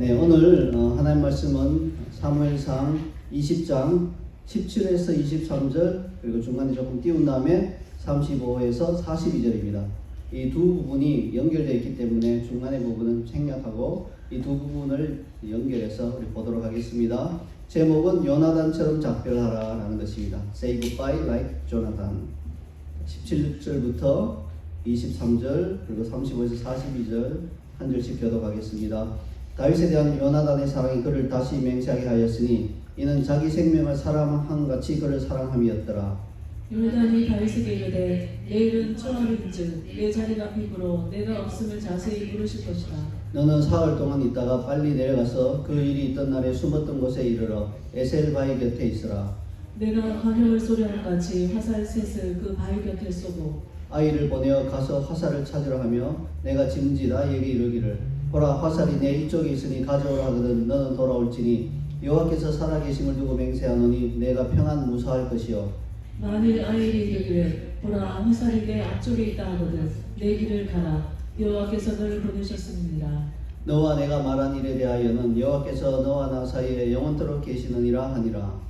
네, 오늘 하나님 말씀은 사무엘상 20장 17에서 23절 그리고 중간에 조금 띄운 다음에 35에서 42절입니다. 이 두 부분이 연결되어 있기 때문에 중간의 부분은 생략하고 이 두 부분을 연결해서 우리 보도록 하겠습니다. 제목은 요나단처럼 작별하라 라는 것입니다. Say goodbye like Jonathan. 17절부터 23절 그리고 35에서 42절 한 절씩 교독하겠습니다. 다윗에 대한 요나단의 사랑이 그를 다시 맹세하게 하였으니 이는 자기 생명을 사랑한 같이 그를 사랑함이었더라. 요나단이 다윗에게 이르되 내일은 초하루인즉 내 자리가 비므로 내가 없음을 자세히 물으실 것이라. 너는 사흘 동안 있다가 빨리 내려가서 그 일이 있던 날에 숨었던 곳에 이르러 에셀 바위 곁에 있으라. 내가 환영을 소리함같이 화살 셋을 그 바위 곁에 쏘고 아이를 보내어 가서 화살을 찾으라 하며 내가 짐지다 에게 이르기를 보라 화살이 내 이쪽에 있으니 가져오라 하거든 너는 돌아올지니 여호와께서 살아계심을 두고 맹세하노니 내가 평안 무사할 것이요. 만일 아이를 이르기를 보라 화살이 내 앞쪽에 있다 하거든 내 길을 가라 여호와께서 너를 보내셨습니다. 너와 내가 말한 일에 대하여는 여호와께서 너와 나 사이에 영원토록 계시느니라 하니라.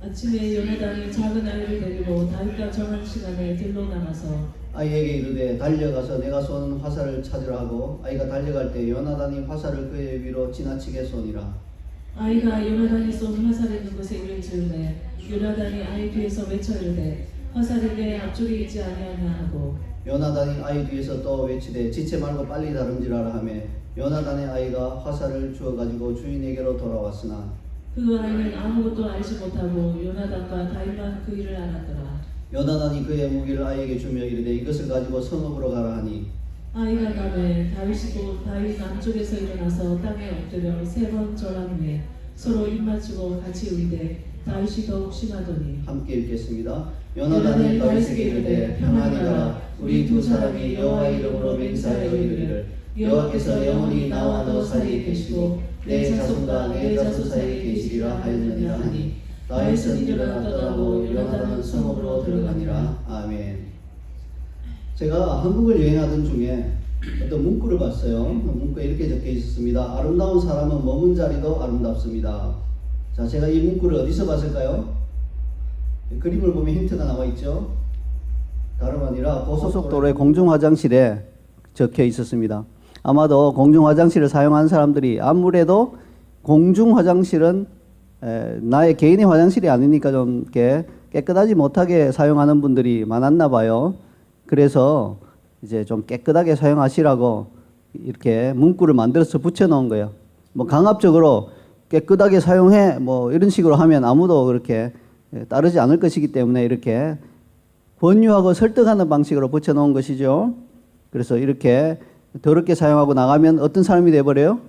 아침에 요나단이 작은 아이를 데리고 다윗과 정한 시간에 들로 나가서 아이에게 이르되 달려가서 내가 쏘는 화살을 찾으라 하고 아이가 달려갈 때 요나단이 화살을 그의 위로 지나치게 쏘니라. 아이가 요나단이 쏜 화살이 있는 곳에 이를 지으되 요나단이 아이 뒤에서 외쳐 이르되 화살이 내 앞쪽에 있지 아니하냐 하고 요나단이 아이 뒤에서 또 외치되 지체 말고 빨리 다름질하라 하며 요나단의 아이가 화살을 주어 가지고 주인에게로 돌아왔으나 그 아이는 아무것도 알지 못하고 요나단과 다윗만 그 일을 알았더라. 요나단이 그의 무기를 아이에게 주며 이르되 이것을 가지고 성읍으로 가라 하니 아이가 가되 다윗이 다윗 남쪽에서 일어나서 땅에 엎드려 세 번 절한 후에 서로 입맞추고 같이 울되 다윗이 더욱 심하더니 함께 읽겠습니다. 요나단이 다윗에게 이르되 평안히 가라. 우리 두 사람이 여호와의 이름으로 맹세하여 이르기를 여호와께서 영원히 나와 너 사이에 계시고 내 자손과 내 자손 사이에 계시리라 하였느니라 하니 다윗은 일어나 떠나고 요나단은 성읍으로 들어가니라. 아멘. 제가 한국을 여행하던 중에 어떤 문구를 봤어요. 문구에 이렇게 적혀 있었습니다. 아름다운 사람은 머문 자리도 아름답습니다. 자, 제가 이 문구를 어디서 봤을까요? 그림을 보면 힌트가 나와 있죠. 다름 아니라 고속도로의 공중화장실에 적혀 있었습니다. 아마도 공중화장실을 사용한 사람들이 아무래도 공중화장실은 나의 개인의 화장실이 아니니까 좀 이렇게 깨끗하지 못하게 사용하는 분들이 많았나 봐요. 그래서 이제 좀 깨끗하게 사용하시라고 이렇게 문구를 만들어서 붙여놓은 거예요. 뭐 강압적으로 깨끗하게 사용해 뭐 이런 식으로 하면 아무도 그렇게 따르지 않을 것이기 때문에 이렇게 권유하고 설득하는 방식으로 붙여놓은 것이죠. 그래서 이렇게 더럽게 사용하고 나가면 어떤 사람이 돼버려요?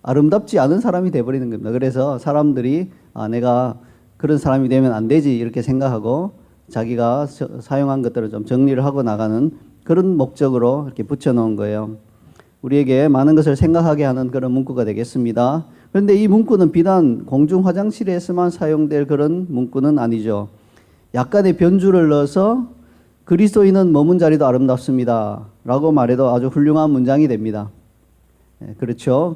아름답지 않은 사람이 돼버리는 겁니다. 그래서 사람들이 내가 그런 사람이 되면 안 되지 이렇게 생각하고 자기가 사용한 것들을 좀 정리를 하고 나가는 그런 목적으로 이렇게 붙여놓은 거예요. 우리에게 많은 것을 생각하게 하는 그런 문구가 되겠습니다. 그런데 이 문구는 비단 공중 화장실에서만 사용될 그런 문구는 아니죠. 약간의 변주를 넣어서 그리스도인은 머문 자리도 아름답습니다 라고 말해도 아주 훌륭한 문장이 됩니다. 그렇죠.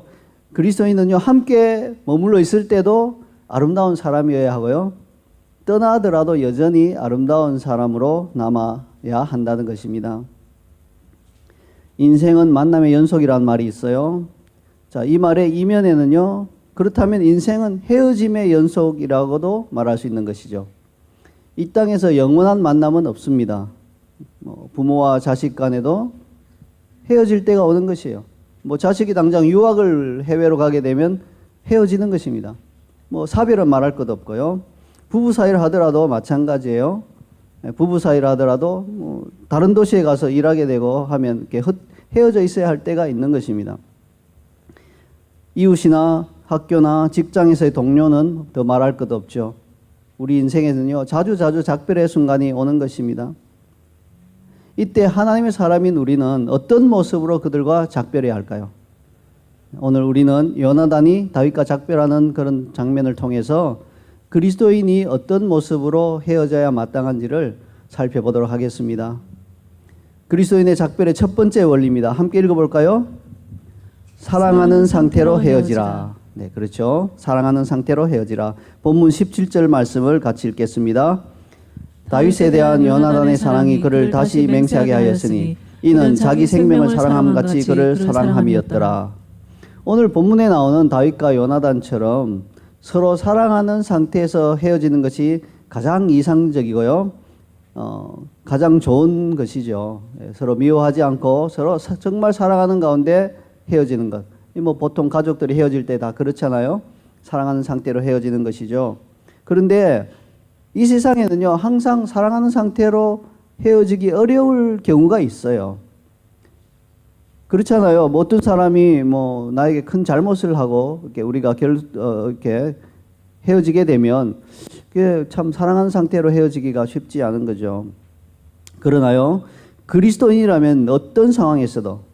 그리스도인은요 함께 머물러 있을 때도 아름다운 사람이어야 하고요 떠나더라도 여전히 아름다운 사람으로 남아야 한다는 것입니다. 인생은 만남의 연속이라는 말이 있어요. 자, 이 말의 이면에는요 그렇다면 인생은 헤어짐의 연속이라고도 말할 수 있는 것이죠. 이 땅에서 영원한 만남은 없습니다. 부모와 자식 간에도 헤어질 때가 오는 것이에요. 자식이 당장 유학을 해외로 가게 되면 헤어지는 것입니다. 사별은 말할 것 없고요. 부부 사이를 하더라도 마찬가지예요. 부부 사이를 하더라도 다른 도시에 가서 일하게 되고 하면 이렇게 헤어져 있어야 할 때가 있는 것입니다. 이웃이나 학교나 직장에서의 동료는 더 말할 것 없죠. 우리 인생에는요 자주 작별의 순간이 오는 것입니다. 이때 하나님의 사람인 우리는 어떤 모습으로 그들과 작별해야 할까요? 오늘 우리는 요나단이 다윗과 작별하는 그런 장면을 통해서 그리스도인이 어떤 모습으로 헤어져야 마땅한지를 살펴보도록 하겠습니다. 그리스도인의 작별의 첫 번째 원리입니다. 함께 읽어볼까요? 사랑하는 상태로 헤어지라. 네, 그렇죠. 사랑하는 상태로 헤어지라. 본문 17절 말씀을 같이 읽겠습니다. 다윗에 대한 요나단의 사랑이 그를 다시 맹세하게 하였으니 이는 자기 생명을 사랑함 같이 그를 사랑함이었더라. 오늘 본문에 나오는 다윗과 요나단처럼 서로 사랑하는 상태에서 헤어지는 것이 가장 이상적이고요. 가장 좋은 것이죠. 서로 미워하지 않고 서로 정말 사랑하는 가운데 헤어지는 것. 뭐 보통 가족들이 헤어질 때 다 그렇잖아요. 사랑하는 상태로 헤어지는 것이죠. 그런데 이 세상에는요, 항상 사랑하는 상태로 헤어지기 어려울 경우가 있어요. 그렇잖아요. 뭐 어떤 사람이 뭐 나에게 큰 잘못을 하고 이렇게 우리가 이렇게 헤어지게 되면 그게 참 사랑하는 상태로 헤어지기가 쉽지 않은 거죠. 그러나요, 그리스도인이라면 어떤 상황에서도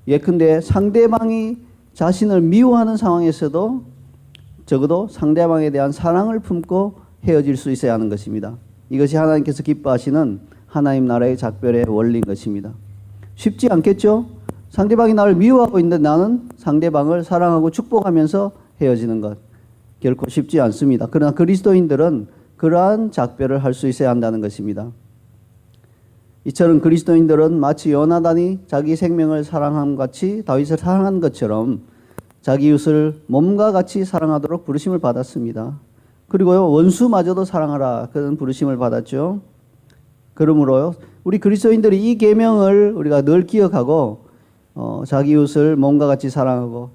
예컨대 상대방이 자신을 미워하는 상황에서도 적어도 상대방에 대한 사랑을 품고 헤어질 수 있어야 하는 것입니다. 이것이 하나님께서 기뻐하시는 하나님 나라의 작별의 원리인 것입니다. 쉽지 않겠죠? 상대방이 나를 미워하고 있는데 나는 상대방을 사랑하고 축복하면서 헤어지는 것. 결코 쉽지 않습니다. 그러나 그리스도인들은 그러한 작별을 할 수 있어야 한다는 것입니다. 이처럼 그리스도인들은 마치 요나단이 자기 생명을 사랑함 같이 다윗을 사랑한 것처럼 자기 이웃을 몸과 같이 사랑하도록 부르심을 받았습니다. 그리고요, 원수마저도 사랑하라 그런 부르심을 받았죠. 그러므로요, 우리 그리스도인들이 이 계명을 우리가 늘 기억하고 자기 이웃을 몸과 같이 사랑하고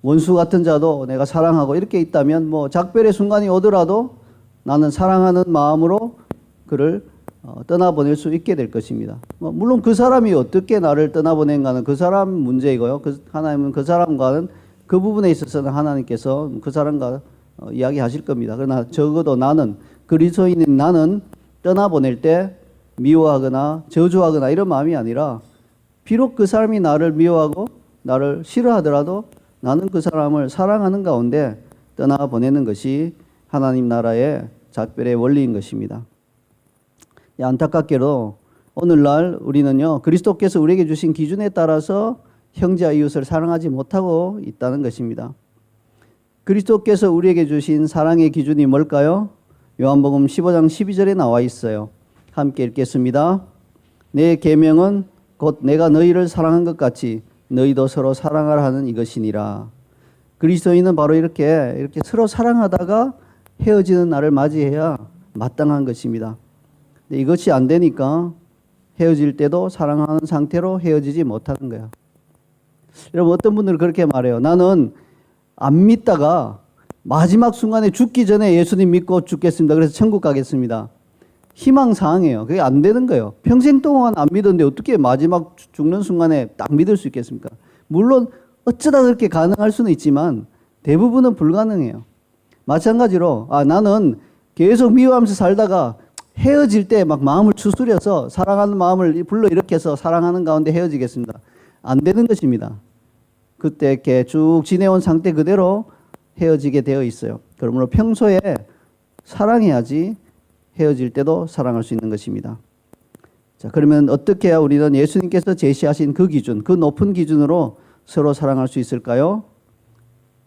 원수 같은 자도 내가 사랑하고 이렇게 있다면 뭐 작별의 순간이 오더라도 나는 사랑하는 마음으로 그를 떠나보낼 수 있게 될 것입니다. 물론 그 사람이 어떻게 나를 떠나보낸가는 그 사람 문제이고요. 하나님은 그 사람과는 그 부분에 있어서는 하나님께서 그 사람과 이야기하실 겁니다. 그러나 적어도 나는 그리스도인인 나는 떠나보낼 때 미워하거나 저주하거나 이런 마음이 아니라 비록 그 사람이 나를 미워하고 나를 싫어하더라도 나는 그 사람을 사랑하는 가운데 떠나보내는 것이 하나님 나라의 작별의 원리인 것입니다. 안타깝게도 오늘날 우리는요, 그리스도께서 우리에게 주신 기준에 따라서 형제와 이웃을 사랑하지 못하고 있다는 것입니다. 그리스도께서 우리에게 주신 사랑의 기준이 뭘까요? 요한복음 15장 12절에 나와 있어요. 함께 읽겠습니다. 내 계명은 곧 내가 너희를 사랑한 것 같이 너희도 서로 사랑하라 하는 이것이니라. 그리스도인은 바로 이렇게 서로 사랑하다가 헤어지는 날을 맞이해야 마땅한 것입니다. 근데 이것이 안 되니까 헤어질 때도 사랑하는 상태로 헤어지지 못하는 거야. 여러분, 어떤 분들은 그렇게 말해요. 나는 안 믿다가 마지막 순간에 죽기 전에 예수님 믿고 죽겠습니다. 그래서 천국 가겠습니다. 희망사항이에요. 그게 안 되는 거예요. 평생 동안 안 믿었는데 어떻게 마지막 죽는 순간에 딱 믿을 수 있겠습니까? 물론 어쩌다 그렇게 가능할 수는 있지만 대부분은 불가능해요. 마찬가지로 나는 계속 미워하면서 살다가 헤어질 때 막 마음을 추스려서 사랑하는 마음을 불러일으켜서 사랑하는 가운데 헤어지겠습니다. 안 되는 것입니다. 그때 이렇게 쭉 지내온 상태 그대로 헤어지게 되어 있어요. 그러므로 평소에 사랑해야지 헤어질 때도 사랑할 수 있는 것입니다. 자, 그러면 어떻게 해야 우리는 예수님께서 제시하신 그 기준, 그 높은 기준으로 서로 사랑할 수 있을까요?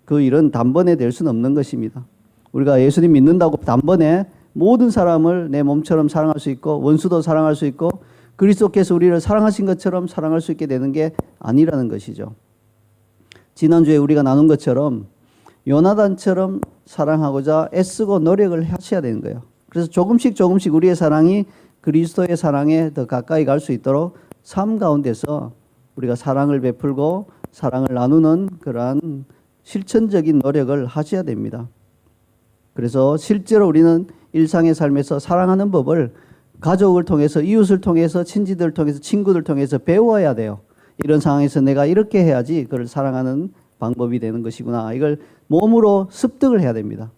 그 일은 단번에 될 수는 없는 것입니다. 우리가 예수님 믿는다고 단번에 모든 사람을 내 몸처럼 사랑할 수 있고 원수도 사랑할 수 있고 그리스도께서 우리를 사랑하신 것처럼 사랑할 수 있게 되는 게 아니라는 것이죠. 지난주에 우리가 나눈 것처럼 요나단처럼 사랑하고자 애쓰고 노력을 하셔야 되는 거예요. 그래서 조금씩 우리의 사랑이 그리스도의 사랑에 더 가까이 갈 수 있도록 삶 가운데서 우리가 사랑을 베풀고 사랑을 나누는 그러한 실천적인 노력을 하셔야 됩니다. 그래서 실제로 우리는 일상의 삶에서 사랑하는 법을 가족을 통해서, 이웃을 통해서, 친지들을 통해서, 친구들을 통해서 배워야 돼요. 이런 상황에서 내가 이렇게 해야지 그를 사랑하는 방법이 되는 것이구나. 이걸 몸으로 습득을 해야 됩니다.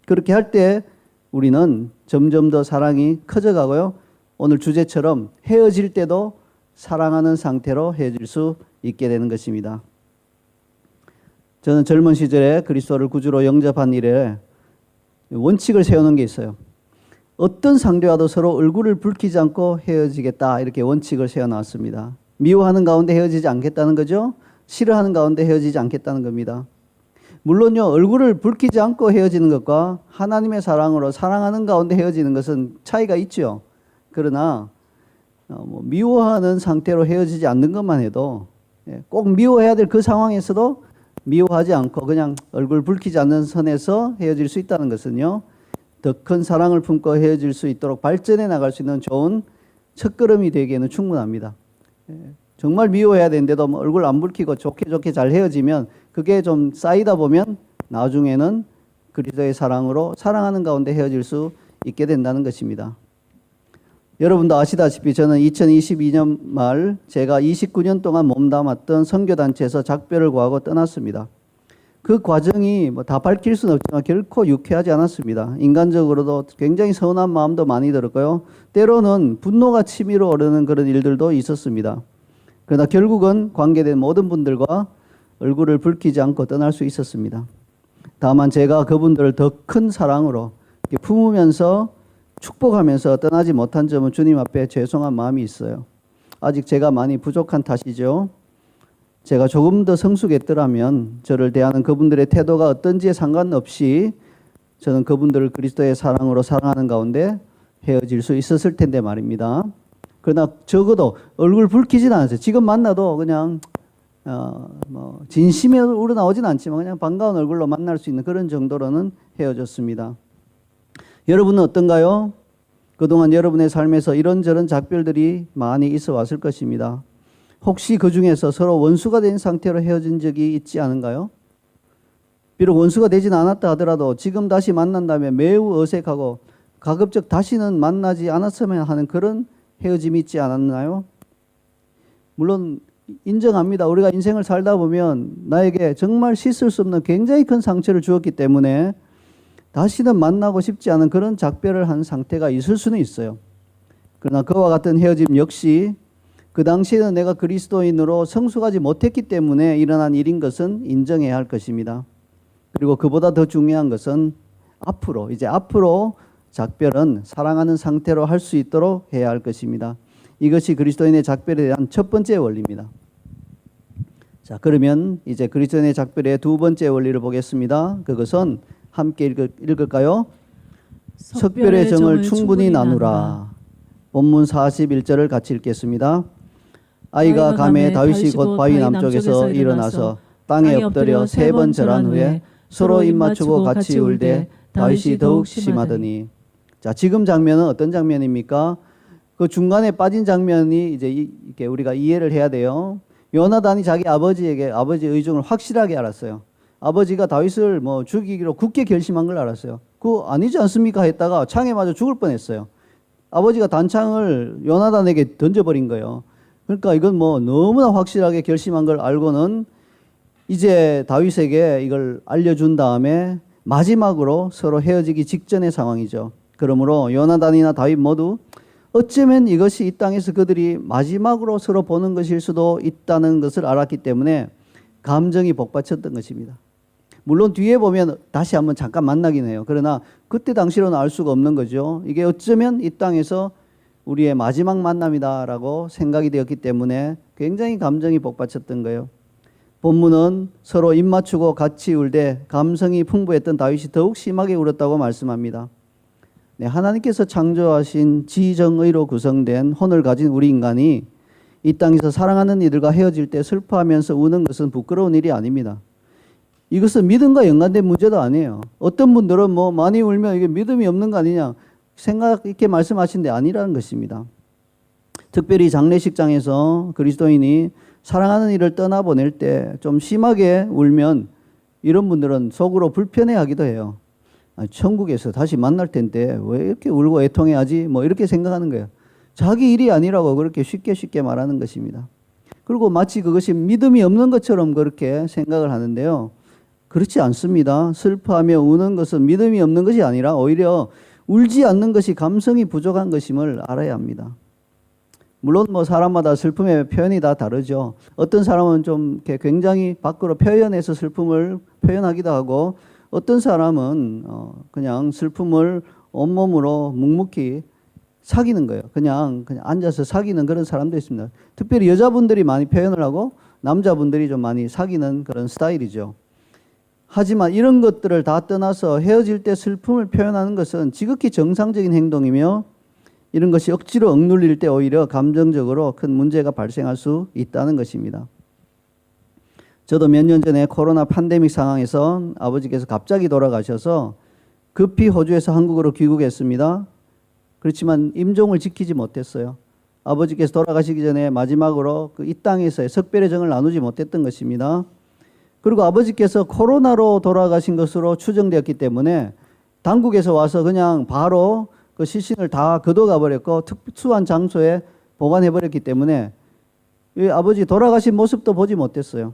그렇게 할 때 우리는 점점 더 사랑이 커져가고요. 오늘 주제처럼 헤어질 때도 사랑하는 상태로 헤어질 수 있게 되는 것입니다. 저는 젊은 시절에 그리스도를 구주로 영접한 이래 원칙을 세우는 게 있어요. 어떤 상대와도 서로 얼굴을 붉히지 않고 헤어지겠다, 이렇게 원칙을 세워놨습니다. 미워하는 가운데 헤어지지 않겠다는 거죠. 싫어하는 가운데 헤어지지 않겠다는 겁니다. 물론요, 얼굴을 붉히지 않고 헤어지는 것과 하나님의 사랑으로 사랑하는 가운데 헤어지는 것은 차이가 있죠. 그러나 미워하는 상태로 헤어지지 않는 것만 해도 꼭 미워해야 될 그 상황에서도 미워하지 않고 그냥 얼굴 붉히지 않는 선에서 헤어질 수 있다는 것은요, 더 큰 사랑을 품고 헤어질 수 있도록 발전해 나갈 수 있는 좋은 첫걸음이 되기에는 충분합니다. 정말 미워해야 되는데도 얼굴 안 붉히고 좋게 좋게 잘 헤어지면 그게 좀 쌓이다 보면 나중에는 그리스도의 사랑으로 사랑하는 가운데 헤어질 수 있게 된다는 것입니다. 여러분도 아시다시피 저는 2022년 말 제가 29년 동안 몸담았던 선교단체에서 작별을 구하고 떠났습니다. 그 과정이 다 밝힐 수는 없지만 결코 유쾌하지 않았습니다. 인간적으로도 굉장히 서운한 마음도 많이 들었고요. 때로는 분노가 치밀어 오르는 그런 일들도 있었습니다. 그러나 결국은 관계된 모든 분들과 얼굴을 붉히지 않고 떠날 수 있었습니다. 다만 제가 그분들을 더 큰 사랑으로 품으면서 축복하면서 떠나지 못한 점은 주님 앞에 죄송한 마음이 있어요. 아직 제가 많이 부족한 탓이죠. 제가 조금 더 성숙했더라면 저를 대하는 그분들의 태도가 어떤지에 상관없이 저는 그분들을 그리스도의 사랑으로 사랑하는 가운데 헤어질 수 있었을 텐데 말입니다. 그러나 적어도 얼굴 붉히진 않았어요. 지금 만나도 그냥 진심이 우러나오진 않지만 그냥 반가운 얼굴로 만날 수 있는 그런 정도로는 헤어졌습니다. 여러분은 어떤가요? 그동안 여러분의 삶에서 이런저런 작별들이 많이 있어 왔을 것입니다. 혹시 그 중에서 서로 원수가 된 상태로 헤어진 적이 있지 않은가요? 비록 원수가 되진 않았다 하더라도 지금 다시 만난다면 매우 어색하고 가급적 다시는 만나지 않았으면 하는 그런 헤어짐이 있지 않았나요? 물론 인정합니다. 우리가 인생을 살다 보면 나에게 정말 씻을 수 없는 굉장히 큰 상처를 주었기 때문에 다시는 만나고 싶지 않은 그런 작별을 한 상태가 있을 수는 있어요. 그러나 그와 같은 헤어짐 역시 그 당시에는 내가 그리스도인으로 성숙하지 못했기 때문에 일어난 일인 것은 인정해야 할 것입니다. 그리고 그보다 더 중요한 것은 앞으로 작별은 사랑하는 상태로 할 수 있도록 해야 할 것입니다. 이것이 그리스도인의 작별에 대한 첫 번째 원리입니다. 자, 그러면 이제 그리스도인의 작별의 두 번째 원리를 보겠습니다. 그것은 함께 읽을까요? 석별의 정을 충분히 나누라. 본문 41절을 같이 읽겠습니다. 아이가 감에 다윗이 곧 바위 남쪽에서 일어나서 땅에 엎드려 3번 절한 후에 서로 입맞추고 같이 울되 다윗이 더욱 심하더니. 자, 지금 장면은 어떤 장면입니까? 그 중간에 빠진 장면이 이제 이렇게 우리가 이해를 해야 돼요. 요나단이 자기 아버지에게 아버지의 의중을 확실하게 알았어요. 아버지가 다윗을 죽이기로 굳게 결심한 걸 알았어요. 그거 아니지 않습니까? 했다가 창에 맞아 죽을 뻔했어요. 아버지가 단창을 요나단에게 던져버린 거예요. 그러니까 이건 너무나 확실하게 결심한 걸 알고는 이제 다윗에게 이걸 알려준 다음에 마지막으로 서로 헤어지기 직전의 상황이죠. 그러므로 요나단이나 다윗 모두 어쩌면 이것이 이 땅에서 그들이 마지막으로 서로 보는 것일 수도 있다는 것을 알았기 때문에 감정이 복받쳤던 것입니다. 물론 뒤에 보면 다시 한번 잠깐 만나긴 해요. 그러나 그때 당시로는 알 수가 없는 거죠. 이게 어쩌면 이 땅에서 우리의 마지막 만남이다라고 생각이 되었기 때문에 굉장히 감정이 복받쳤던 거예요. 본문은 서로 입맞추고 같이 울되 감성이 풍부했던 다윗이 더욱 심하게 울었다고 말씀합니다. 네, 하나님께서 창조하신 지정의로 구성된 혼을 가진 우리 인간이 이 땅에서 사랑하는 이들과 헤어질 때 슬퍼하면서 우는 것은 부끄러운 일이 아닙니다. 이것은 믿음과 연관된 문제도 아니에요. 어떤 분들은 많이 울면 이게 믿음이 없는 거 아니냐 생각 있게 말씀하시는데 아니라는 것입니다. 특별히 장례식장에서 그리스도인이 사랑하는 이를 떠나보낼 때 좀 심하게 울면 이런 분들은 속으로 불편해하기도 해요. 천국에서 다시 만날 텐데 왜 이렇게 울고 애통해하지? 이렇게 생각하는 거예요. 자기 일이 아니라고 그렇게 쉽게 말하는 것입니다. 그리고 마치 그것이 믿음이 없는 것처럼 그렇게 생각을 하는데요. 그렇지 않습니다. 슬퍼하며 우는 것은 믿음이 없는 것이 아니라 오히려 울지 않는 것이 감성이 부족한 것임을 알아야 합니다. 물론 사람마다 슬픔의 표현이 다 다르죠. 어떤 사람은 좀 이렇게 굉장히 밖으로 표현해서 슬픔을 표현하기도 하고 어떤 사람은 그냥 슬픔을 온몸으로 묵묵히 사귀는 거예요. 그냥 앉아서 사귀는 그런 사람도 있습니다. 특별히 여자분들이 많이 표현을 하고 남자분들이 좀 많이 사귀는 그런 스타일이죠. 하지만 이런 것들을 다 떠나서 헤어질 때 슬픔을 표현하는 것은 지극히 정상적인 행동이며 이런 것이 억지로 억눌릴 때 오히려 감정적으로 큰 문제가 발생할 수 있다는 것입니다. 저도 몇 년 전에 코로나 팬데믹 상황에서 아버지께서 갑자기 돌아가셔서 급히 호주에서 한국으로 귀국했습니다. 그렇지만 임종을 지키지 못했어요. 아버지께서 돌아가시기 전에 마지막으로 이 땅에서의 석별의 정을 나누지 못했던 것입니다. 그리고 아버지께서 코로나로 돌아가신 것으로 추정되었기 때문에 당국에서 와서 그냥 바로 그 시신을 다 걷어가 버렸고 특수한 장소에 보관해 버렸기 때문에 이 아버지 돌아가신 모습도 보지 못했어요.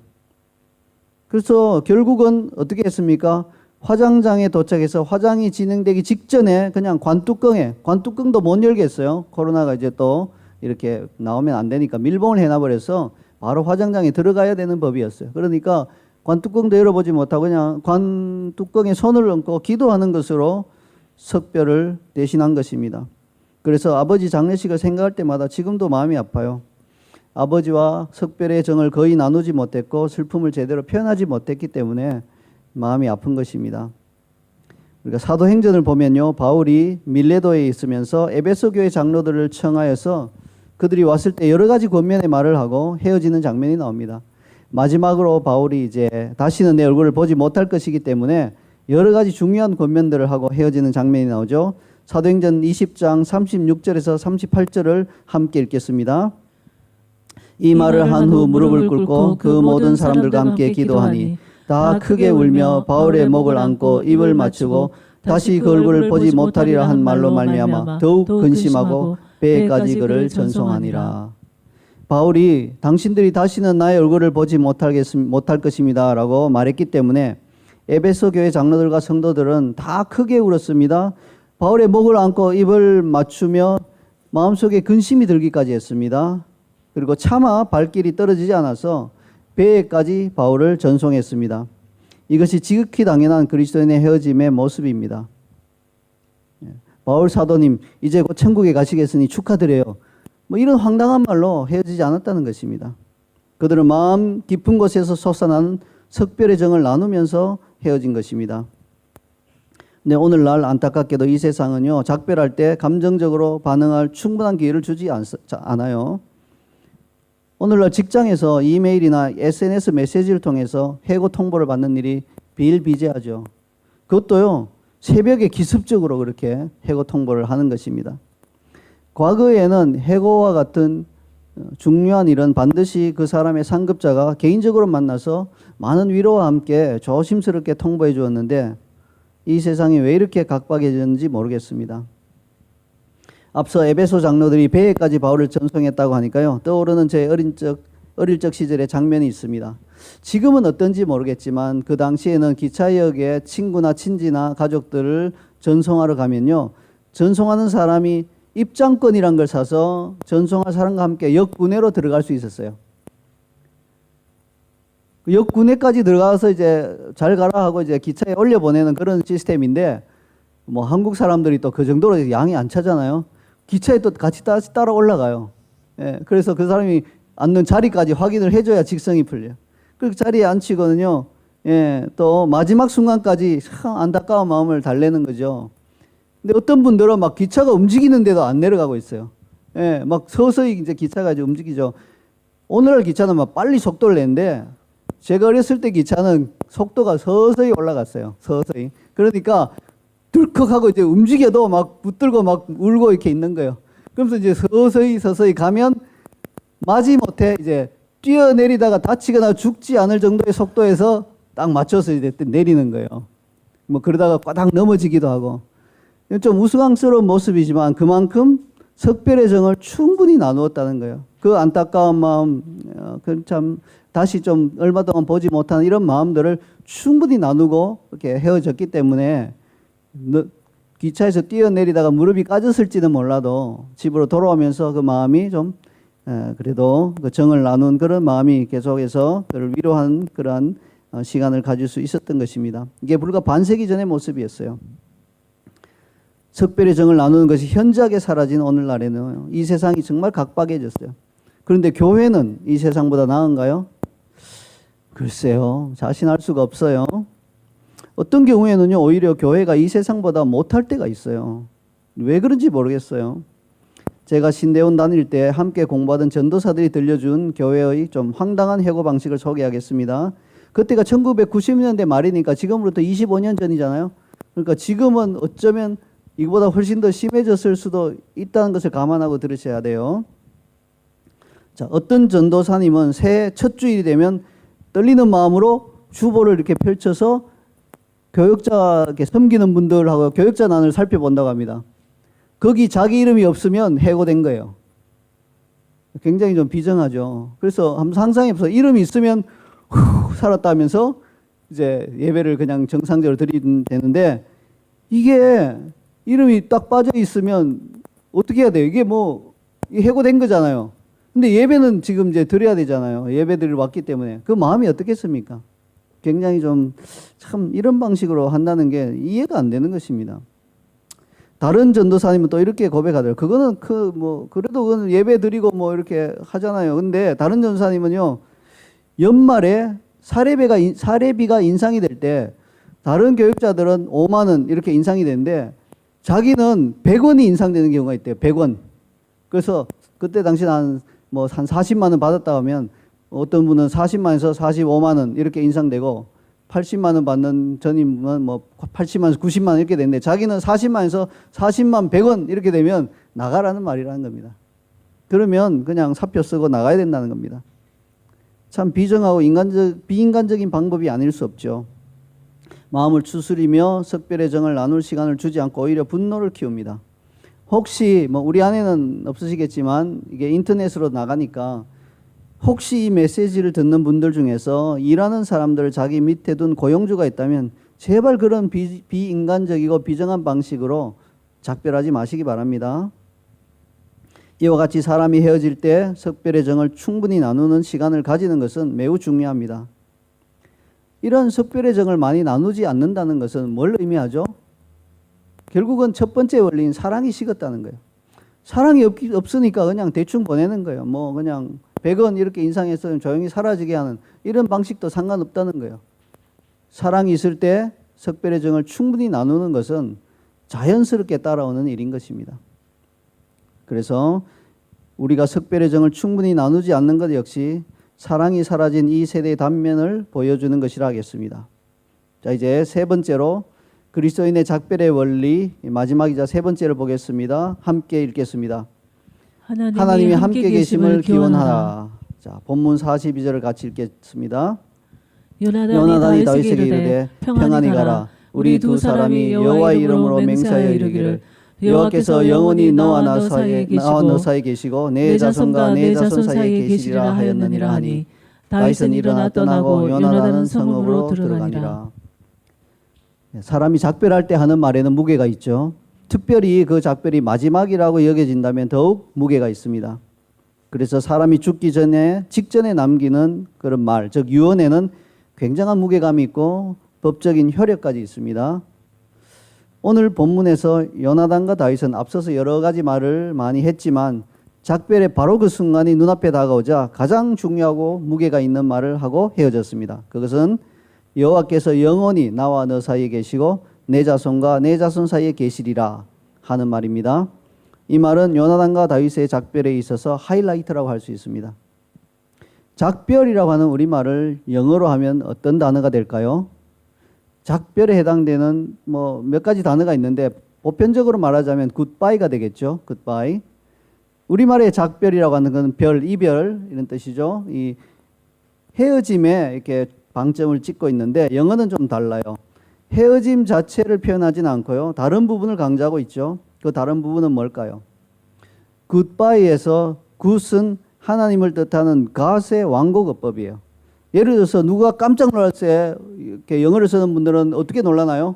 그래서 결국은 어떻게 했습니까? 화장장에 도착해서 화장이 진행되기 직전에 그냥 관뚜껑도 못 열겠어요. 코로나가 이제 또 이렇게 나오면 안 되니까 밀봉을 해놔버려서 바로 화장장에 들어가야 되는 법이었어요. 그러니까 관뚜껑도 열어보지 못하고 그냥 관뚜껑에 손을 얹고 기도하는 것으로 석별을 대신한 것입니다. 그래서 아버지 장례식을 생각할 때마다 지금도 마음이 아파요. 아버지와 석별의 정을 거의 나누지 못했고 슬픔을 제대로 표현하지 못했기 때문에 마음이 아픈 것입니다. 그러니까 사도행전을 보면요, 바울이 밀레도에 있으면서 에베소 교회 장로들을 청하여서 그들이 왔을 때 여러 가지 권면의 말을 하고 헤어지는 장면이 나옵니다. 마지막으로 바울이 이제 다시는 내 얼굴을 보지 못할 것이기 때문에 여러 가지 중요한 권면들을 하고 헤어지는 장면이 나오죠. 사도행전 20장 36절에서 38절을 함께 읽겠습니다. 이 말을 한 후 무릎을 꿇고 그 모든 사람들과 함께 기도하니 다 크게 울며 바울의 목을 안고 입을 맞추고 다시 그 얼굴을 보지 못하리라 한 말로 말미암아 더욱 근심하고 배에까지 그를 전송하니라. 바울이 당신들이 다시는 나의 얼굴을 보지 못할 것입니다 라고 말했기 때문에 에베소 교회 장로들과 성도들은 다 크게 울었습니다. 바울의 목을 안고 입을 맞추며 마음속에 근심이 들기까지 했습니다. 그리고 차마 발길이 떨어지지 않아서 배에까지 바울을 전송했습니다. 이것이 지극히 당연한 그리스도인의 헤어짐의 모습입니다. 바울 사도님 이제 곧 천국에 가시겠으니 축하드려요. 뭐 이런 황당한 말로 헤어지지 않았다는 것입니다. 그들은 마음 깊은 곳에서 솟아나는 석별의 정을 나누면서 헤어진 것입니다. 근데 오늘날 안타깝게도 이 세상은요, 작별할 때 감정적으로 반응할 충분한 기회를 주지 않아요. 오늘날 직장에서 이메일이나 SNS 메시지를 통해서 해고 통보를 받는 일이 비일비재하죠. 그것도요, 새벽에 기습적으로 그렇게 해고 통보를 하는 것입니다. 과거에는 해고와 같은 중요한 일은 반드시 그 사람의 상급자가 개인적으로 만나서 많은 위로와 함께 조심스럽게 통보해 주었는데 이 세상이 왜 이렇게 각박해졌는지 모르겠습니다. 앞서 에베소 장로들이 배에까지 바울을 전송했다고 하니까요, 떠오르는 제 어릴 적 시절의 장면이 있습니다. 지금은 어떤지 모르겠지만 그 당시에는 기차역에 친구나 친지나 가족들을 전송하러 가면요, 전송하는 사람이 입장권이란 걸 사서 전송할 사람과 함께 역구내로 들어갈 수 있었어요. 역구내까지 들어가서 이제 잘 가라 하고 이제 기차에 올려보내는 그런 시스템인데, 뭐 한국 사람들이 또 그 정도로 양이 안 차잖아요. 기차에 또 같이 따라 올라가요. 예, 그래서 그 사람이 앉는 자리까지 확인을 해줘야 직성이 풀려요. 그 자리에 앉히거든요. 예, 또 마지막 순간까지 참 안타까운 마음을 달래는 거죠. 근데 어떤 분들은 막 기차가 움직이는데도 안 내려가고 있어요. 예, 막 서서히 이제 기차가 이제 움직이죠. 오늘날 기차는 막 빨리 속도를 내는데 제가 어렸을 때 기차는 속도가 서서히 올라갔어요. 서서히. 그러니까 덜컥하고 이제 움직여도 막 붙들고 막 울고 이렇게 있는 거예요. 그러면서 이제 서서히 가면 마지못해 이제 뛰어내리다가 다치거나 죽지 않을 정도의 속도에서 딱 맞춰서 이제 내리는 거예요. 뭐 그러다가 꽈당 넘어지기도 하고. 좀 우스꽝스러운 모습이지만 그만큼 석별의 정을 충분히 나누었다는 거예요. 그 안타까운 마음, 그 참 다시 좀 얼마 동안 보지 못하는 이런 마음들을 충분히 나누고 이렇게 헤어졌기 때문에 기차에서 뛰어내리다가 무릎이 까졌을지는 몰라도 집으로 돌아오면서 그 마음이 좀 그래도 그 정을 나눈 그런 마음이 계속해서 그를 위로하는 그러한 시간을 가질 수 있었던 것입니다. 이게 불과 반세기 전의 모습이었어요. 석별의 정을 나누는 것이 현저하게 사라진 오늘날에는 이 세상이 정말 각박해졌어요. 그런데 교회는 이 세상보다 나은가요? 글쎄요, 자신할 수가 없어요. 어떤 경우에는요, 오히려 교회가 이 세상보다 못할 때가 있어요. 왜 그런지 모르겠어요. 제가 신대원 다닐 때 함께 공부하던 전도사들이 들려준 교회의 좀 황당한 해고 방식을 소개하겠습니다. 그때가 1990년대 말이니까 지금으로부터 25년 전이잖아요. 그러니까 지금은 어쩌면 이거보다 훨씬 더 심해졌을 수도 있다는 것을 감안하고 들으셔야 돼요. 자, 어떤 전도사님은 새해 첫 주일이 되면 떨리는 마음으로 주보를 이렇게 펼쳐서 교역자에게 섬기는 분들하고 교역자난을 살펴본다고 합니다. 거기 자기 이름이 없으면 해고된 거예요. 굉장히 좀 비정하죠. 그래서 한번 상상해보세요. 이름이 있으면 살았다 하면서 이제 예배를 그냥 정상적으로 드리면 되는데, 이게 이름이 딱 빠져 있으면 어떻게 해야 돼요? 이게 뭐 해고된 거잖아요. 근데 예배는 지금 이제 드려야 되잖아요. 예배드리러 왔기 때문에. 그 마음이 어떻겠습니까? 굉장히 좀 참 이런 방식으로 한다는 게 이해가 안 되는 것입니다. 다른 전도사님은 또 이렇게 고백하더라고요. 그거는 그래도 그건 예배 드리고 뭐 이렇게 하잖아요. 근데 다른 전도사님은요, 연말에 사례비가 인상이 될 때 다른 교육자들은 5만 원 이렇게 인상이 되는데 자기는 100원이 인상되는 경우가 있대요. 100원. 그래서 그때 당시 한 40만 원 받았다 하면 어떤 분은 40만 원에서 45만 원 이렇게 인상되고, 80만 원 받는 전임은 80만 원에서 90만 원 이렇게 되는데 자기는 40만 원에서 40만 100원 이렇게 되면 나가라는 말이라는 겁니다. 그러면 그냥 사표 쓰고 나가야 된다는 겁니다. 참 비정하고 비인간적인 방법이 아닐 수 없죠. 마음을 추스리며 석별의 정을 나눌 시간을 주지 않고 오히려 분노를 키웁니다. 혹시 우리 안에는 없으시겠지만 이게 인터넷으로 나가니까 혹시 이 메시지를 듣는 분들 중에서 일하는 사람들을 자기 밑에 둔 고용주가 있다면 제발 그런 비인간적이고 비정한 방식으로 작별하지 마시기 바랍니다. 이와 같이 사람이 헤어질 때 석별의 정을 충분히 나누는 시간을 가지는 것은 매우 중요합니다. 이런 석별의 정을 많이 나누지 않는다는 것은 뭘 의미하죠? 결국은 첫 번째 원리인 사랑이 식었다는 거예요. 사랑이 없으니까 그냥 대충 보내는 거예요. 그냥 100원 이렇게 인상해서 조용히 사라지게 하는 이런 방식도 상관없다는 거예요. 사랑이 있을 때 석별의 정을 충분히 나누는 것은 자연스럽게 따라오는 일인 것입니다. 그래서 우리가 석별의 정을 충분히 나누지 않는 것 역시 사랑이 사라진 이 세대의 단면을 보여주는 것이라 하겠습니다. 자, 이제 세 번째로 그리스도인의 작별의 원리, 마지막이자 세 번째를 보겠습니다. 함께 읽겠습니다. 하나님이 함께 계심을 기원하라. 자, 본문 42절을 같이 읽겠습니다. 요나단이 다윗에게 이르되 평안히 가라. 우리 두 사람이 여호와의 이름으로 맹세하여 이르기를 여호와께서 영원히 너와 너 사이에 계시고 내 자손과 내 자손 사이에 계시리라 하였느니라 하니 다윗은 일어나 떠나고 요나단은 성읍으로 들어가니라. 사람이 작별할 때 하는 말에는 무게가 있죠. 특별히 그 작별이 마지막이라고 여겨진다면 더욱 무게가 있습니다. 그래서 사람이 죽기 직전에 남기는 그런 말, 즉 유언에는 굉장한 무게감이 있고 법적인 효력까지 있습니다. 오늘 본문에서 요나단과 다윗은 앞서서 여러 가지 말을 많이 했지만 작별의 바로 그 순간이 눈앞에 다가오자 가장 중요하고 무게가 있는 말을 하고 헤어졌습니다. 그것은 여호와께서 영원히 나와 너 사이에 계시고 내 자손과 내 자손 사이에 계시리라 하는 말입니다. 이 말은 요나단과 다윗의 작별에 있어서 하이라이트라고 할 수 있습니다. 작별이라고 하는 우리말을 영어로 하면 어떤 단어가 될까요? 작별에 해당되는 몇 가지 단어가 있는데 보편적으로 말하자면 굿바이가 되겠죠. 굿바이. 우리말의 작별이라고 하는 건 별, 이별 이런 뜻이죠. 이 헤어짐에 이렇게 방점을 찍고 있는데 영어는 좀 달라요. 헤어짐 자체를 표현하지는 않고요. 다른 부분을 강조하고 있죠. 그 다른 부분은 뭘까요? 굿바이에서 굿은 하나님을 뜻하는 God의 완곡어법이에요. 예를 들어서 누가 깜짝 놀랄 때 이렇게 영어를 쓰는 분들은 어떻게 놀라나요?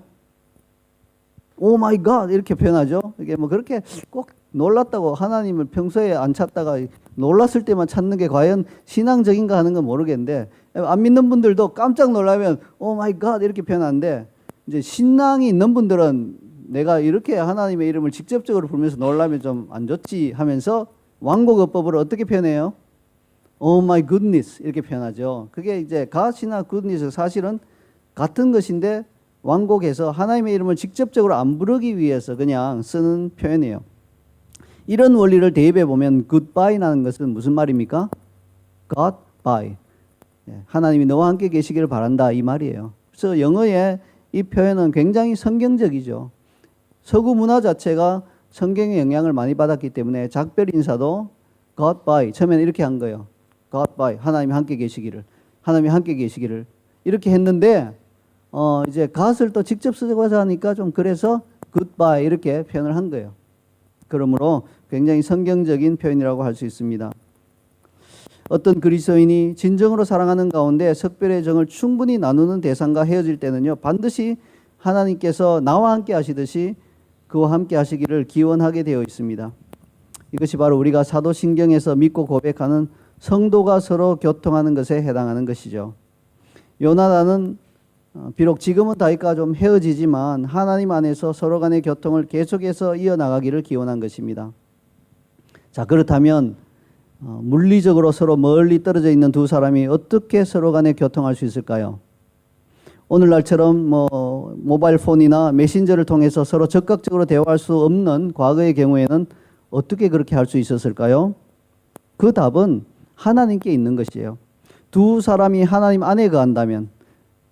오 마이 갓 이렇게 표현하죠. 이게 그렇게 꼭 놀랐다고 하나님을 평소에 안 찾다가 놀랐을 때만 찾는 게 과연 신앙적인가 하는 건 모르겠는데, 안 믿는 분들도 깜짝 놀라면 오 마이 갓 이렇게 표현하는데, 이제 신앙이 있는 분들은 내가 이렇게 하나님의 이름을 직접적으로 부르면서 놀라면 좀 안 좋지 하면서 완곡어법으로 어떻게 표현해요? Oh my goodness 이렇게 표현하죠. 그게 이제 God이나 goodness 사실은 같은 것인데 완곡해서 하나님의 이름을 직접적으로 안 부르기 위해서 그냥 쓰는 표현이에요. 이런 원리를 대입해 보면 goodbye라는 것은 무슨 말입니까? God bye. 하나님이 너와 함께 계시기를 바란다 이 말이에요. 그래서 영어의 이 표현은 굉장히 성경적이죠. 서구 문화 자체가 성경의 영향을 많이 받았기 때문에 작별 인사도 God bye 처음에는 이렇게 한 거예요. God bye 하나님이 함께 계시기를, 하나님이 함께 계시기를 이렇게 했는데 이제 God을 또 직접 쓰자고 하니까 좀 그래서 goodbye 이렇게 표현을 한 거예요. 그러므로 굉장히 성경적인 표현이라고 할 수 있습니다. 어떤 그리스도인이 진정으로 사랑하는 가운데 석별의 정을 충분히 나누는 대상과 헤어질 때는요, 반드시 하나님께서 나와 함께 하시듯이 그와 함께 하시기를 기원하게 되어 있습니다. 이것이 바로 우리가 사도신경에서 믿고 고백하는 성도가 서로 교통하는 것에 해당하는 것이죠. 요나단은 비록 지금은 다윗과 좀 헤어지지만 하나님 안에서 서로 간의 교통을 계속해서 이어나가기를 기원한 것입니다. 자, 그렇다면 물리적으로 서로 멀리 떨어져 있는 두 사람이 어떻게 서로 간에 교통할 수 있을까요? 오늘날처럼 모바일 폰이나 메신저를 통해서 서로 적극적으로 대화할 수 없는 과거의 경우에는 어떻게 그렇게 할 수 있었을까요? 그 답은 하나님께 있는 것이에요. 두 사람이 하나님 안에 거한다면,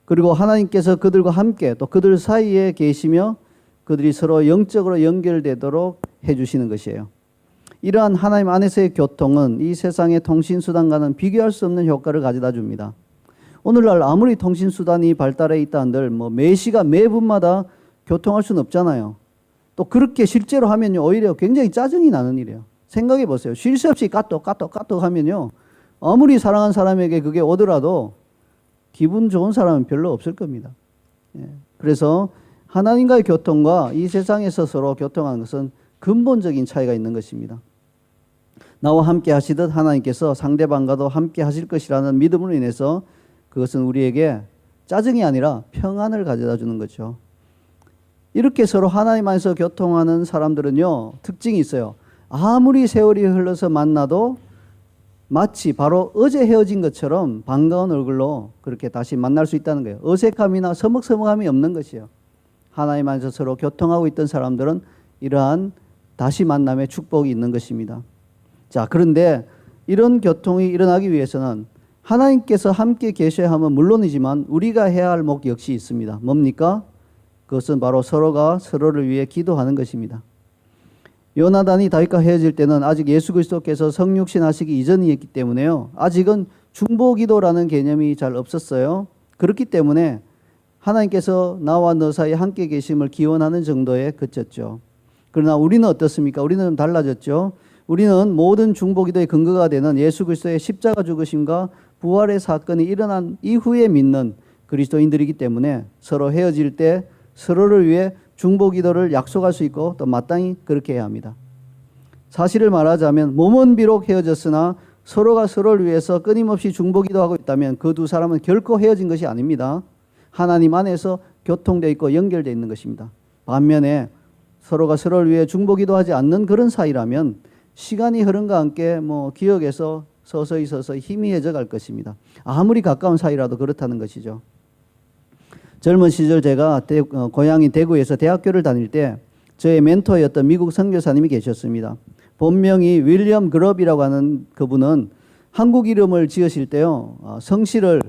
그리고 하나님께서 그들과 함께 또 그들 사이에 계시며 그들이 서로 영적으로 연결되도록 해주시는 것이에요. 이러한 하나님 안에서의 교통은 이 세상의 통신수단과는 비교할 수 없는 효과를 가져다 줍니다. 오늘날 아무리 통신수단이 발달해 있다 한들 매 시간 매 분마다 교통할 수는 없잖아요. 또 그렇게 실제로 하면요, 오히려 굉장히 짜증이 나는 일이에요. 생각해 보세요. 쉴 새 없이 까똑 하면요, 아무리 사랑한 사람에게 그게 오더라도 기분 좋은 사람은 별로 없을 겁니다. 그래서 하나님과의 교통과 이 세상에서 서로 교통하는 것은 근본적인 차이가 있는 것입니다. 나와 함께 하시듯 하나님께서 상대방과도 함께 하실 것이라는 믿음으로 인해서 그것은 우리에게 짜증이 아니라 평안을 가져다 주는 거죠. 이렇게 서로 하나님 안에서 교통하는 사람들은요, 특징이 있어요. 아무리 세월이 흘러서 만나도 마치 바로 어제 헤어진 것처럼 반가운 얼굴로 그렇게 다시 만날 수 있다는 거예요. 어색함이나 서먹서먹함이 없는 것이에요. 하나님 안에서 서로 교통하고 있던 사람들은 이러한 다시 만남의 축복이 있는 것입니다. 자, 그런데 이런 교통이 일어나기 위해서는 하나님께서 함께 계셔야 하면 물론이지만 우리가 해야 할 목 역시 있습니다. 뭡니까? 그것은 바로 서로가 서로를 위해 기도하는 것입니다. 요나단이 다윗과 헤어질 때는 아직 예수 그리스도께서 성육신 하시기 이전이었기 때문에요, 아직은 중보기도라는 개념이 잘 없었어요. 그렇기 때문에 하나님께서 나와 너 사이에 함께 계심을 기원하는 정도에 그쳤죠. 그러나 우리는 어떻습니까? 우리는 좀 달라졌죠. 우리는 모든 중보기도의 근거가 되는 예수 그리스도의 십자가 죽으심과 부활의 사건이 일어난 이후에 믿는 그리스도인들이기 때문에 서로 헤어질 때 서로를 위해 중보기도를 약속할 수 있고 또 마땅히 그렇게 해야 합니다. 사실을 말하자면 몸은 비록 헤어졌으나 서로가 서로를 위해서 끊임없이 중보기도하고 있다면 그 두 사람은 결코 헤어진 것이 아닙니다. 하나님 안에서 교통되어 있고 연결되어 있는 것입니다. 반면에 서로가 서로를 위해 중보기도하지 않는 그런 사이라면 시간이 흐름과 함께 기억에서 서서히 희미해져 갈 것입니다. 아무리 가까운 사이라도 그렇다는 것이죠. 젊은 시절 제가 고향이 대구에서 대학교를 다닐 때 저의 멘토였던 미국 선교사님이 계셨습니다. 본명이 윌리엄 그럽이라고 하는 그분은 한국 이름을 지으실 때요, 성씨를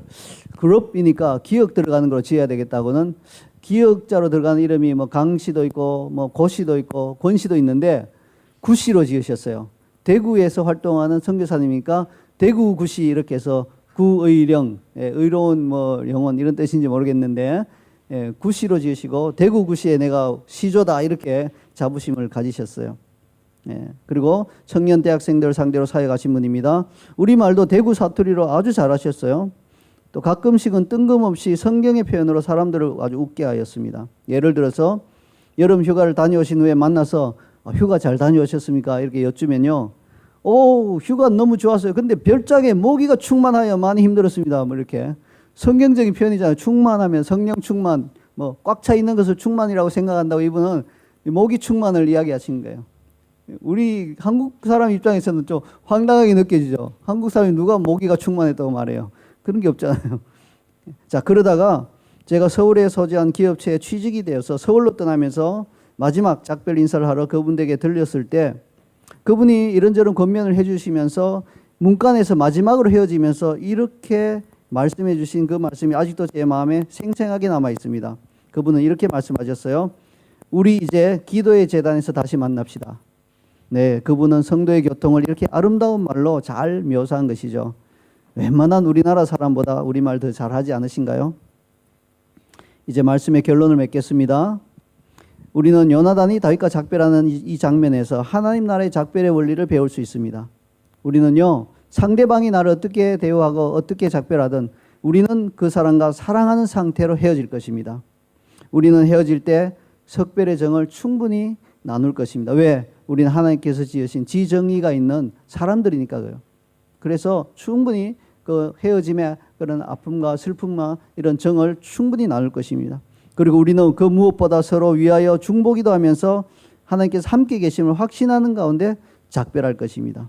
그럽이니까 기역 들어가는 걸로 지어야 되겠다고는 기역자로 들어가는 이름이 강씨도 있고 고씨도 있고 권씨도 있는데 구씨로 지으셨어요. 대구에서 활동하는 선교사님이니까 대구구씨 이렇게 해서 구의령, 의로운 영혼 이런 뜻인지 모르겠는데 구씨로 지으시고 대구구씨에 내가 시조다 이렇게 자부심을 가지셨어요. 그리고 청년 대학생들 상대로 사역하신 분입니다. 우리말도 대구 사투리로 아주 잘하셨어요. 또 가끔씩은 뜬금없이 성경의 표현으로 사람들을 아주 웃게 하였습니다. 예를 들어서 여름 휴가를 다녀오신 후에 만나서 휴가 잘 다녀오셨습니까? 이렇게 여쭈면요, 오, 휴가 너무 좋았어요. 근데 별장에 모기가 충만하여 많이 힘들었습니다. 이렇게 성경적인 표현이잖아요. 충만하면 성령 충만, 꽉 차 있는 것을 충만이라고 생각한다고 이분은 모기 충만을 이야기하신 거예요. 우리 한국 사람 입장에서는 좀 황당하게 느껴지죠. 한국 사람이 누가 모기가 충만했다고 말해요. 그런 게 없잖아요. 자, 그러다가 제가 서울에 소재한 기업체에 취직이 되어서 서울로 떠나면서 마지막 작별 인사를 하러 그분 댁에 들렸을 때 그분이 이런저런 권면을 해주시면서 문간에서 마지막으로 헤어지면서 이렇게 말씀해 주신 그 말씀이 아직도 제 마음에 생생하게 남아 있습니다. 그분은 이렇게 말씀하셨어요. 우리 이제 기도의 재단에서 다시 만납시다. 네, 그분은 성도의 교통을 이렇게 아름다운 말로 잘 묘사한 것이죠. 웬만한 우리나라 사람보다 우리말 더 잘하지 않으신가요? 이제 말씀의 결론을 맺겠습니다. 우리는 요나단이 다윗과 작별하는 이 장면에서 하나님 나라의 작별의 원리를 배울 수 있습니다. 우리는요, 상대방이 나를 어떻게 대우하고 어떻게 작별하든 우리는 그 사람과 사랑하는 상태로 헤어질 것입니다. 우리는 헤어질 때 석별의 정을 충분히 나눌 것입니다. 왜? 우리는 하나님께서 지으신 지정의가 있는 사람들이니까요. 그래서 충분히 그 헤어짐의 그런 아픔과 슬픔과 이런 정을 충분히 나눌 것입니다. 그리고 우리는 그 무엇보다 서로 위하여 중보기도 하면서 하나님께서 함께 계심을 확신하는 가운데 작별할 것입니다.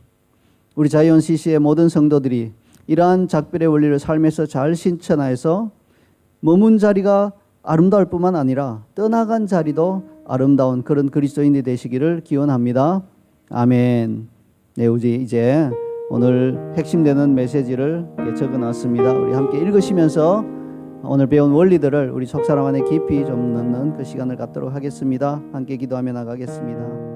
우리 자이언 CC의 모든 성도들이 이러한 작별의 원리를 삶에서 잘 실천하여서 머문 자리가 아름다울 뿐만 아니라 떠나간 자리도 아름다운 그런 그리스도인이 되시기를 기원합니다. 아멘. 네, 이제 오늘 핵심되는 메시지를 적어놨습니다. 우리 함께 읽으시면서 오늘 배운 원리들을 우리 속 사람 안에 깊이 좀 넣는 그 시간을 갖도록 하겠습니다. 함께 기도하며 나가겠습니다.